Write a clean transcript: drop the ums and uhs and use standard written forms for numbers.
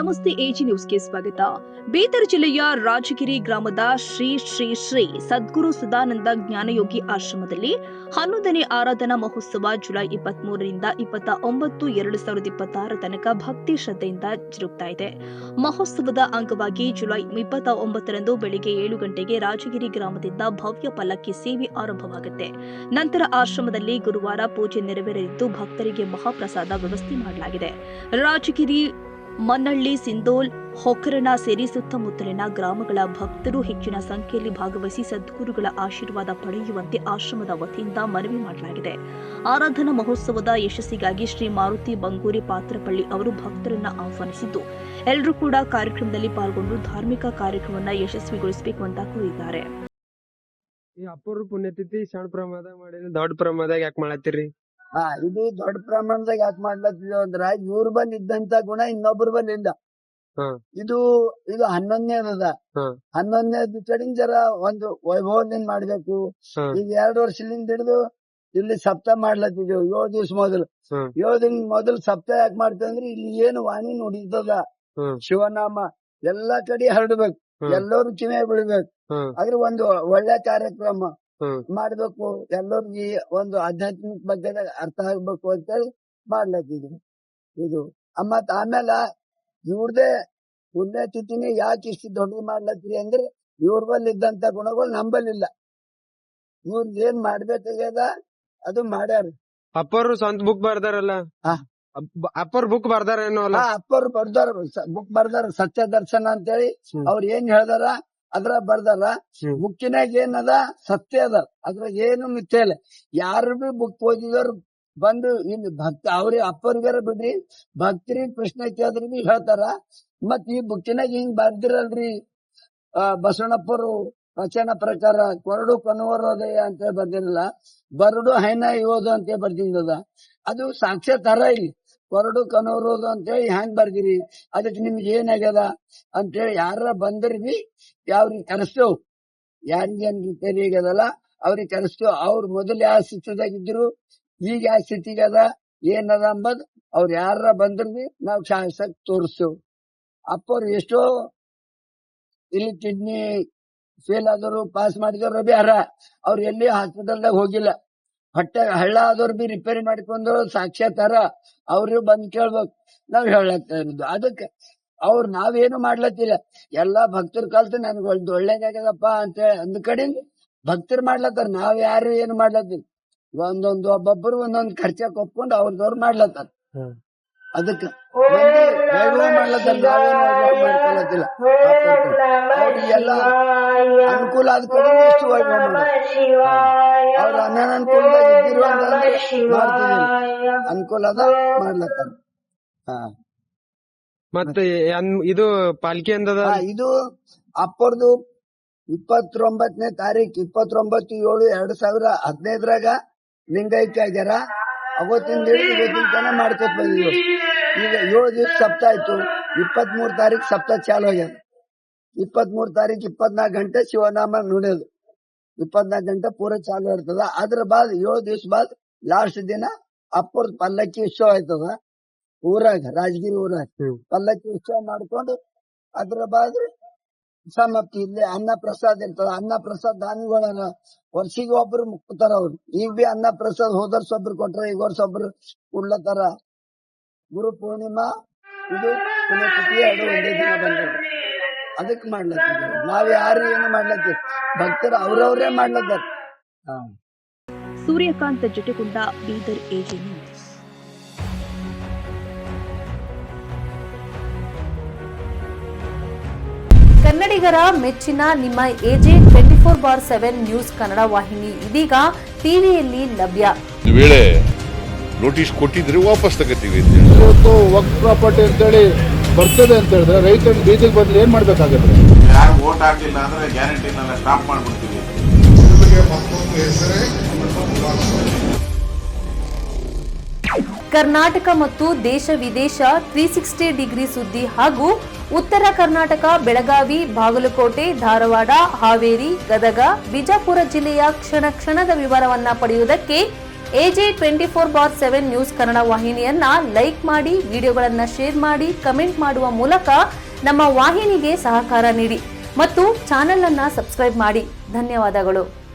ನಮಸ್ತೆ ಎಜಿ ನ್ಯೂಸ್ಗೆ ಸ್ವಾಗತ. ಬೀದರ್ ಜಿಲ್ಲೆಯ ರಾಜಗಿರಿ ಗ್ರಾಮದ ಶ್ರೀ ಶ್ರೀ ಶ್ರೀ ಸದ್ಗುರು ಸುಧಾನಂದ ಜ್ಞಾನಯೋಗಿ ಆಶ್ರಮದಲ್ಲಿ 11ನೇ ಆರಾಧನಾ ಮಹೋತ್ಸವ ಜುಲೈ 23ರಿಂದ 29, 2026 ತನಕ ಭಕ್ತಿ ಶ್ರದ್ಧೆಯಿಂದ ಜರುಗ್ತಾ ಇದೆ. ಮಹೋತ್ಸವದ ಅಂಗವಾಗಿ ಜುಲೈ 29ರಂದು ಬೆಳಿಗ್ಗೆ 7 ಗಂಟೆಗೆ ರಾಜಗಿರಿ ಗ್ರಾಮದಿಂದ ಭವ್ಯ ಪಲ್ಲಕ್ಕಿ ಸೇವೆ ಆರಂಭವಾಗುತ್ತೆ. ನಂತರ ಆಶ್ರಮದಲ್ಲಿ ಗುರುವಾರ ಪೂಜೆ ನೆರವೇರಲಿದ್ದು ಭಕ್ತರಿಗೆ ಮಹಾಪ್ರಸಾದ ವ್ಯವಸ್ಥೆ ಮಾಡಲಾಗಿದೆ. ರಾಜಗಿರಿ, ಮನ್ನಳ್ಳಿ, ಸಿಂಧೋಲ್, ಹೊಕರಣ ಸೇರಿ ಸುತ್ತಮುತ್ತಲಿನ ಗ್ರಾಮಗಳ ಭಕ್ತರು ಹೆಚ್ಚಿನ ಸಂಖ್ಯೆಯಲ್ಲಿ ಭಾಗವಹಿಸಿ ಸದ್ಗುರುಗಳ ಆಶೀರ್ವಾದ ಪಡೆಯುವಂತೆ ಆಶ್ರಮದ ವತಿಯಿಂದ ಮನವಿ ಮಾಡಲಾಗಿದೆ. ಆರಾಧನಾ ಮಹೋತ್ಸವದ ಯಶಸ್ಸಿಗಾಗಿ ಶ್ರೀ ಮಾರುತಿ ಬಂಗೂರಿ ಪಾತ್ರಪಳ್ಳಿ ಅವರು ಭಕ್ತರನ್ನು ಆಹ್ವಾನಿಸಿದ್ದು ಎಲ್ಲರೂ ಕೂಡ ಕಾರ್ಯಕ್ರಮದಲ್ಲಿ ಪಾಲ್ಗೊಂಡು ಧಾರ್ಮಿಕ ಕಾರ್ಯಕ್ರಮವನ್ನು ಯಶಸ್ವಿಗೊಳಿಸಬೇಕು ಅಂತ ಕೋರಿದ್ದಾರೆ. ಈ ಅಪ್ಪರು ಪುಣ್ಯತಿಥಿ ಸಣ್ಣ ಪ್ರಮಾಣದಾಗ ಮಾಡಿದ್ರೆ ದೊಡ್ಡ ಪ್ರಮಾಣದಾಗ ಯಾಕೆ ಮಾಡತ್ತೀರಿ? ಇದು ದೊಡ್ಡ ಪ್ರಮಾಣದಾಗ ಯಾಕೆ ಮಾಡ್ಲತ್ತಿದೇವ್ ಅಂದ್ರ ಇವ್ರ ಬಲ್ಲಿ ಇದ್ದಂತ ಗುಣ ಇನ್ನೊಬ್ರ ಬಲ್ಲಿ ಇಲ್ಲ. ಇದು 11ನೇದ 11ನೇದ್ ಕಡಿಂದ ಜರ ಒಂದು ವೈಭವದಿಂದ ಮಾಡ್ಬೇಕು. ಈಗ 2 ವರ್ಷದಿಂದ ಹಿಡಿದು ಇಲ್ಲಿ ಸಪ್ತಾಹ ಮಾಡ್ಲತ್ತಿದೇವ್. 7 ದಿವಸ ಮೊದಲು 7 ದಿನ ಮೊದಲು ಸಪ್ತಾಹ ಯಾಕೆ ಮಾಡ್ತೇವೆ ಅಂದ್ರೆ ಇಲ್ಲಿ ಏನು ವಾಣಿ ನುಡಿತದ ಶಿವನಾಮ ಎಲ್ಲಾ ಕಡೆ ಹರಡ್ಬೇಕು, ಎಲ್ಲರೂ ಕಿವಿಯಾಗ ಬೀಳ್ಬೇಕು. ಅದ್ರ ಒಂದು ಒಳ್ಳೆ ಕಾರ್ಯಕ್ರಮ ಮಾಡ್ಬೇಕು, ಎಲ್ಲರಿಗೆ ಒಂದು ಆಧ್ಯಾತ್ಮಿಕ ಬಗ್ಗೆ ಅರ್ಥ ಆಗ್ಬೇಕು ಅಂತೇಳಿ ಮಾಡ್ಲತ್ತಿದ್ವಿ. ಇದು ಮತ್ ಆಮೇಲೆ ಇವ್ರದೇ ಪುಣ್ಯತಿಥಿನೇ ಯಾಕೆ ಇಷ್ಟು ದೊಡ್ಡ ಮಾಡ್ಲತ್ತೀರಿ ಅಂದ್ರೆ ಇವ್ರ ಬಲ್ಲಿ ಇದ್ದಂತ ಗುಣಗಳು ನಂಬಲಿಲ್ಲ. ಇವ್ರ ಏನ್ ಮಾಡ್ಬೇಕಾಗ್ಯದ ಅದು ಮಾಡ್ಯಾರ. ಅಪ್ಪರು ಸ್ವಂತ ಬುಕ್ ಬರ್ದಾರಲ್ಲ, ಅಪ್ಪರ್ ಬುಕ್ ಬರ್ದಾರೇನೋ ಅಲ್ಲ? ಅಪ್ಪರು ಬರ್ದಾರ, ಬುಕ್ ಬರ್ದಾರ ಸತ್ಯ ದರ್ಶನ ಅಂತೇಳಿ. ಅವ್ರ ಏನ್ ಹೇಳ್ದಾರ ಅದ್ರ ಬರ್ದಾರ. ಬುಕ್ಕಿನಾಗ ಏನದ ಸತ್ಯ ಅದ, ಅದ್ರಾಗ ಏನು ಮಿಥ್ಯೆ ಇಲ್ಲ. ಯಾರು ಬಿ ಬುಕ್ ಓದಿದವ್ರು ಬಂದು ಇಲ್ಲಿ ಭಕ್ತ ಅವ್ರಿಗೆ ಅಪ್ಪರಿಗಾರ ಬಿಡ್ರಿ ಭಕ್ತರಿಗೆ ಪ್ರಶ್ನೆ ಕೇಳಿದ್ರಿ ಬಿ ಹೇಳ್ತಾರ. ಮತ್ ಈ ಬುಕ್ಕಿನಾಗ ಹಿಂಗ್ ಬರ್ದಿರಲ್ರಿ, ಬಸವಣ್ಣಪ್ಪರು ವಚನ ಪ್ರಕಾರ ಕೊರಡು ಕನುವರೋದಯ ಅಂತ ಬರ್ದಿರಲ್ಲ, ಬರಡು ಹೈನ ಯೋದು ಅಂತ ಬರ್ದಿದ್ದದ. ಅದು ಸಾಕ್ಷಾತ್ಕಾರ ಇಲ್ಲಿ ಕೊರಡು ಕನೋರೋದು ಅಂತೇಳಿ ಹ್ಯಾಂಗ್ ಬರ್ದಿರಿ, ಅದಕ್ಕೆ ನಿಮ್ಗೆ ಏನಾಗ್ಯದ ಅಂತೇಳಿ ಯಾರ ಬಂದ್ರಿ ಬಿ ಯಾವ್ರಿಗೆ ಕರೆಸ್ತೇವ್. ಯಾರಿಗೇನ್ ರಿಪೇರಿ ಆಗ್ಯದಲ್ಲ ಅವ್ರಿಗೆ ಕರೆಸ್ತೇವ್. ಅವ್ರು ಮೊದಲು ಯಾವ ಸ್ಥಿತಿದಾಗಿದ್ರು ಈಗ ಯಾವ ಸ್ಥಿತಿಗದ ಏನದ ಅಂಬದ್ ಅವ್ರು ಯಾರ ಬಂದ್ರು ಬಿ ನಾವ್ ಶಾಸಕ್ ತೋರಿಸ್ತೇವ್. ಅಪ್ಪವ್ರು ಎಷ್ಟೋ ಇಲ್ಲಿ ಕಿಡ್ನಿ ಫೇಲ್ ಆದವರು ಪಾಸ್ ಮಾಡಿದವ್ರು ಬಿ ಅರ, ಅವ್ರು ಎಲ್ಲಿ ಹಾಸ್ಪಿಟಲ್ದಾಗ ಹೋಗಿಲ್ಲ. ಹೊಟ್ಟೆ ಹಳ್ಳ ಆದವ್ರು ಬಿ ರಿಪೇರಿ ಮಾಡ್ಕೊಂಡ್ರು ಸಾಕ್ಷಾತ್ಕಾರ. ಅವ್ರು ಬಂದ್ ಕೇಳ್ಬೇಕು, ನಾವ್ ಹೇಳತ್ತಾ ಇರೋದು. ಅದಕ್ಕೆ ಅವ್ರು ನಾವೇನು ಮಾಡ್ಲತ್ತಿಲ್ಲ. ಎಲ್ಲಾ ಭಕ್ತರು ಕಲ್ತು ನನ್ಗೆ ಒಳ್ಳೇದಾಗ್ಯದಪ್ಪ ಅಂತ ಅಂದ್ ಕಡೆಯಿಂದ ಭಕ್ತರು ಮಾಡ್ಲತ್ತಾರ. ನಾವ್ ಯಾರು ಏನು ಮಾಡ್ಲತ್ತಿಲ್ಲ. ಒಬ್ಬೊಬ್ರು ಒಂದೊಂದ್ ಖರ್ಚಕ್ ಒಪ್ಕೊಂಡು ಅವ್ರದವ್ರು ಮಾಡ್ಲತ್ತಾರ. ಅದಕ್ಕೆ ವೈಭವ ಮಾಡ್ಲತ್ತಾರ, ನಾವೇನು ವೈಭವ ಮಾಡ್ಕೊಳತ್ತಿಲ್ಲ. ಅವ್ರಿಗೆಲ್ಲ ಅನುಕೂಲ ಆದ ಕಡೆ ಎಷ್ಟು ವೈಭವ ಮಾಡೋದು. ಅವ್ರ ಅನಾನುಕೂಲದಾಗ ಇದ್ದಿರು ಅಂತಂದ್ರೆ ಮಾಡ್ತಿದಿಲ್ಲ, ಅನುಕೂಲ ಅದ ಮಾಡ್ಲತ್ತಾರ. ಮತ್ತೆ ಇದು ಪಾಲ್ಕಿ ಅಂದದ. ಇದು ಅಪ್ಪರ್ದು 29ನೇ ತಾರೀಕು 29/7/2015 ಲಿಂಗೈಕ್ಯ ಆಗ್ಯಾರ. ಅವತ್ತಿಂದ ಹಿಡಿದು ಇವತ್ತಿನ ತನ ಮಾಡ್ಕೊತ ಬಂದಿದ್ವು. ಈಗ 7 ದಿವಸ ಸಪ್ತಾಹ ಆಯ್ತು. 23 ತಾರೀಕು ಸಪ್ತಾಹ ಚಾಲು ಆಗ್ಯಾರ. 23 ತಾರೀಕು 24 ಗಂಟೆ ಶಿವನಾಮ ನುಡಿಯೋದು. 24 ಗಂಟೆ ಪೂರ ಚಾಲು ಇರ್ತದ. ಅದ್ರ ಬಾದ್ 7 ದಿವಸ ಬಾದ್ ಲಾಸ್ಟ್ ದಿನ ಅಪ್ಪರ್ ಪಲ್ಲಕ್ಕಿ ಉತ್ಸವ ಆಯ್ತದ ಊರಾಗ, ರಾಜಗಿರಿ ಊರಾಗ ಪಲ್ಲಕ್ಕಿ ಉತ್ಸವ ಮಾಡ್ಕೊಂಡು ಅದ್ರ ಬಾದ್ ಸಮಾಪ್ತಿ. ಇಲ್ಲಿ ಅನ್ನ ಪ್ರಸಾದ ಇರ್ತದ. ಅನ್ನ ಪ್ರಸಾದ ದಾನಿಗಳ ವರ್ಷಿಗೆ ಒಬ್ರು ಮುಕ್ತಾರ. ಅವ್ರು ಈಗ ಬಿ ಅನ್ನ ಪ್ರಸಾದ ಹೋದ ವರ್ಷ ಒಬ್ರು ಕೊಟ್ರ, ಈಗ ವರ್ಷ ಒಬ್ರು ಕೊಡ್ಲತ್ತಾರ. ಗುರು ಪೂರ್ಣಿಮಾ ಇದು ಪುಣ್ಯತಿಥಿ 2 ಒಂದೇ ದಿನ ಬಂದ. ಅದಕ್ ಮಾಡ್ಲತ್ತಿದ್ರು. ನಾವ್ ಯಾರು ಏನು ಮಾಡ್ಲತ್ತೀವಿ, ಭಕ್ತರು ಅವ್ರವ್ರೇ ಮಾಡ್ಲತ್ತಾರ. ಸೂರ್ಯಕಾಂತ್ ಜಟೆಗುಂಡ, ಬೀದರ್ ಎಜಿ ನ್ಯೂಸ್. ಕನ್ನಡಿಗರ ಮೆಚ್ಚಿನ ನಿಮ್ಮ ಎಜೆ 24/7 ನ್ಯೂಸ್ ಕನ್ನಡ ವಾಹಿನಿ ಇದೀಗ ಟಿವಿಯಲ್ಲಿ ಲಭ್ಯ. ವೇಳೆ ನೋಟಿಸ್ ಕೊಟ್ಟಿದ್ರೆ ವಾಪಸ್ ತಗೋತೀವಿ. ಇವತ್ತು ವಕ್ಫ್ ಪ್ರಾಪರ್ಟಿ ಅಂತೇಳಿ ಬರ್ತದೆ ಅಂತ ಹೇಳಿದ್ರೆ ರೈತರು ಬೀದಿಗೆ ಬಂದ್ರೆ ಏನ್ ಮಾಡ್ಬೇಕಾಗತ್ತೆ? ಯಾರು ವೋಟ್ ಹಾಕಿಲ್ಲ ಅಂದ್ರೆ ಗ್ಯಾರಂಟಿನೆಲ್ಲ ಸ್ಟಾಪ್ ಮಾಡ್ಬಿಡ್ತೀವಿ. ಕರ್ನಾಟಕ ಮತ್ತು ದೇಶ ವಿದೇಶ 360 ಡಿಗ್ರಿ ಸುದ್ದಿ ಹಾಗೂ ಉತ್ತರ ಕರ್ನಾಟಕ, ಬೆಳಗಾವಿ, ಬಾಗಲಕೋಟೆ, ಧಾರವಾಡ, ಹಾವೇರಿ, ಗದಗ, ಬಿಜಾಪುರ ಜಿಲ್ಲೆಯ ಕ್ಷಣ ಕ್ಷಣದ ವಿವರವನ್ನ ಪಡೆಯುವುದಕ್ಕೆ AJ24/7 ನ್ಯೂಸ್ ಕನ್ನಡ ವಾಹಿನಿಯನ್ನ ಲೈಕ್ ಮಾಡಿ, ವಿಡಿಯೋಗಳನ್ನ ಶೇರ್ ಮಾಡಿ, ಕಮೆಂಟ್ ಮಾಡುವ ಮೂಲಕ ನಮ್ಮ ವಾಹಿನಿಗೆ ಸಹಕಾರ ನೀಡಿ ಮತ್ತು ಚಾನೆಲ್ ಅನ್ನ ಸಬ್ಸ್ಕ್ರೈಬ್ ಮಾಡಿ. ಧನ್ಯವಾದಗಳು.